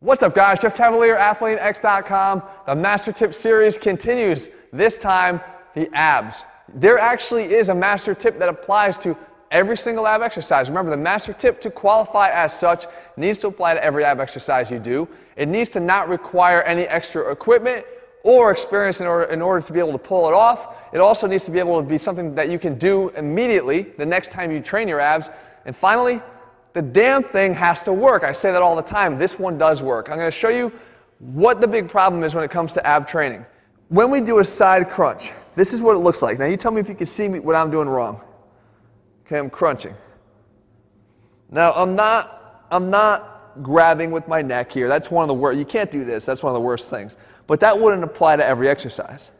What's up, guys? Jeff Cavalier, ATHLEAN-X.com. The Master Tip series continues, this time the abs. There actually is a master tip that applies to every single ab exercise. Remember, the master tip, to qualify as such, needs to apply to every ab exercise you do. It needs to not require any extra equipment or experience in order to be able to pull it off. It also needs to be able to be something that you can do immediately the next time you train your abs. And finally, the damn thing has to work. I say that all the time. This one does work. I'm going to show you what the big problem is when it comes to ab training. When we do a side crunch, this is what it looks like. Now you tell me if you can see me, what I'm doing wrong. Okay, I'm crunching. Now I'm not grabbing with my neck here. That's one of the worst. You can't do this. That's one of the worst things. But that wouldn't apply to every exercise.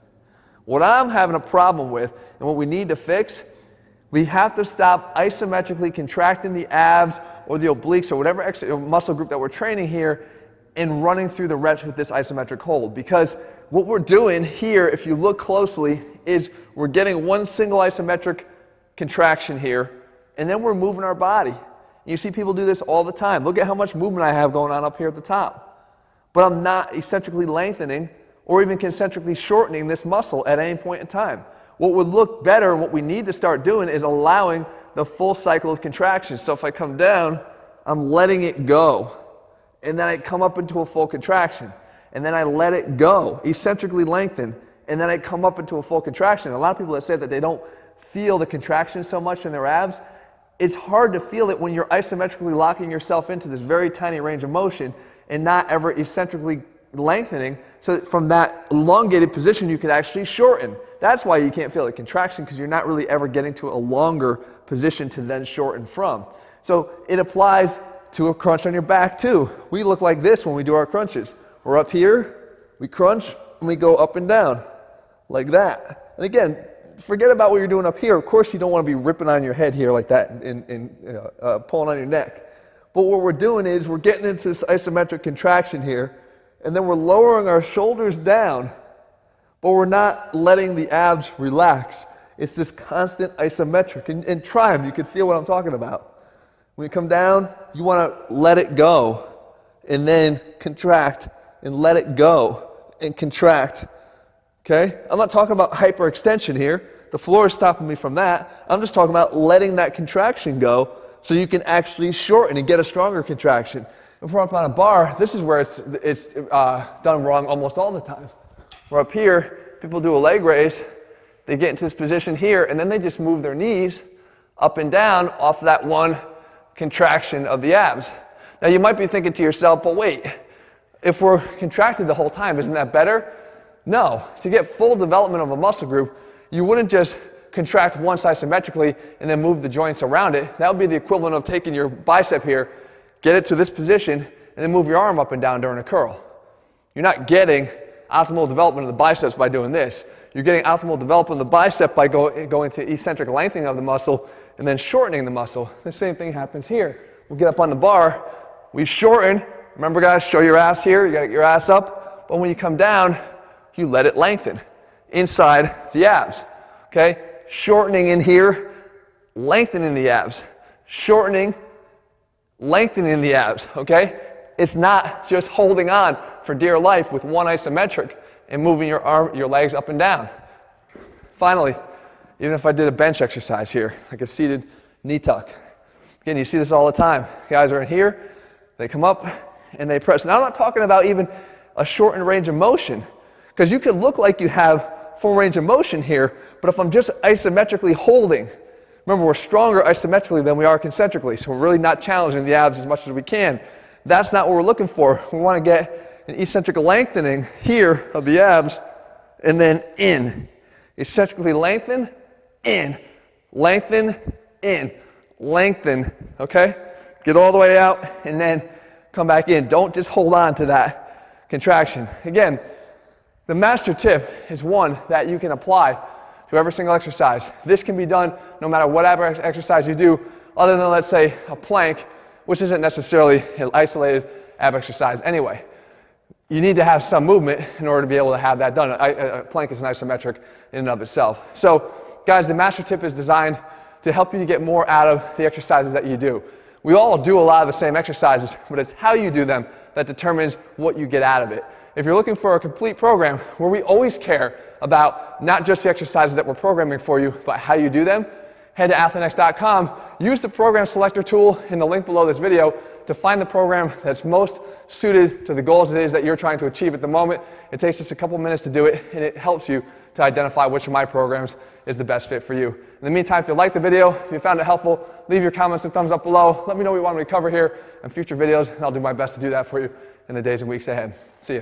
What I'm having a problem with, and what we need to fix, we have to stop isometrically contracting the abs or the obliques or whatever muscle group that we're training here and running through the reps with this isometric hold. Because what we're doing here, if you look closely, is we're getting one single isometric contraction here, and then we're moving our body. You see people do this all the time. Look at how much movement I have going on up here at the top. But I'm not eccentrically lengthening or even concentrically shortening this muscle at any point in time. What would look better, and what we need to start doing, is allowing the full cycle of contractions. So if I come down, I'm letting it go. And then I come up into a full contraction. And then I let it go, eccentrically lengthen. And then I come up into a full contraction. A lot of people that say that they don't feel the contraction so much in their abs, it's hard to feel it when you're isometrically locking yourself into this very tiny range of motion and not ever eccentrically lengthening, so that from that elongated position you could actually shorten. That's why you can't feel the contraction, because you're not really ever getting to a longer position to then shorten from. So it applies to a crunch on your back too. We look like this when we do our crunches. We're up here, we crunch, and we go up and down like that. And again, forget about what you're doing up here. Of course you don't want to be ripping on your head here like that and pulling on your neck. But what we're doing is we're getting into this isometric contraction here, and then we're lowering our shoulders down, but we're not letting the abs relax. It's this constant isometric. And try them. You can feel what I'm talking about. When you come down, you want to let it go, and then contract, and let it go, and contract. Okay? I'm not talking about hyperextension here. The floor is stopping me from that. I'm just talking about letting that contraction go so you can actually shorten and get a stronger contraction. If we're up on a bar, this is where it's done wrong almost all the time. We're up here, people do a leg raise, they get into this position here, and then they just move their knees up and down off of that one contraction of the abs. Now you might be thinking to yourself, but wait, if we're contracted the whole time, isn't that better? No. To get full development of a muscle group, you wouldn't just contract once isometrically and then move the joints around it. That would be the equivalent of taking your bicep here, get it to this position, and then move your arm up and down during a curl. You're not getting optimal development of the biceps by doing this. You're getting optimal development of the bicep by going to eccentric lengthening of the muscle and then shortening the muscle. The same thing happens here. We'll get up on the bar, we shorten. Remember guys, show your ass here, you gotta get your ass up. But when you come down, you let it lengthen inside the abs. Okay? Shortening in here, lengthening the abs. Shortening, lengthening the abs, okay? It's not just holding on for dear life with one isometric and moving your legs up and down. Finally, even if I did a bench exercise here, like a seated knee tuck. Again, you see this all the time. Guys are in here, they come up and they press. Now I'm not talking about even a shortened range of motion, because you can look like you have full range of motion here, but if I'm just isometrically holding, remember, we're stronger isometrically than we are concentrically, so we're really not challenging the abs as much as we can. That's not what we're looking for. We want to get an eccentric lengthening here of the abs, and then in. Eccentrically lengthen, in. Lengthen, in. Lengthen, okay? Get all the way out, and then come back in. Don't just hold on to that contraction. Again, the master tip is one that you can apply to every single exercise. This can be done no matter what exercise you do, other than, let's say, a plank, which isn't necessarily an isolated ab exercise anyway. You need to have some movement in order to be able to have that done. A plank is an isometric in and of itself. So, guys, the master tip is designed to help you to get more out of the exercises that you do. We all do a lot of the same exercises, but it's how you do them that determines what you get out of it. If you're looking for a complete program where we always care about not just the exercises that we're programming for you, but how you do them, head to ATHLEAN-X.com, use the program selector tool in the link below this video to find the program that's most suited to the goals it is that you're trying to achieve at the moment. It takes just a couple minutes to do it, and it helps you to identify which of my programs is the best fit for you. In the meantime, if you liked the video, if you found it helpful, leave your comments and thumbs up below. Let me know what you want me to cover here in future videos, and I'll do my best to do that for you in the days and weeks ahead. See ya.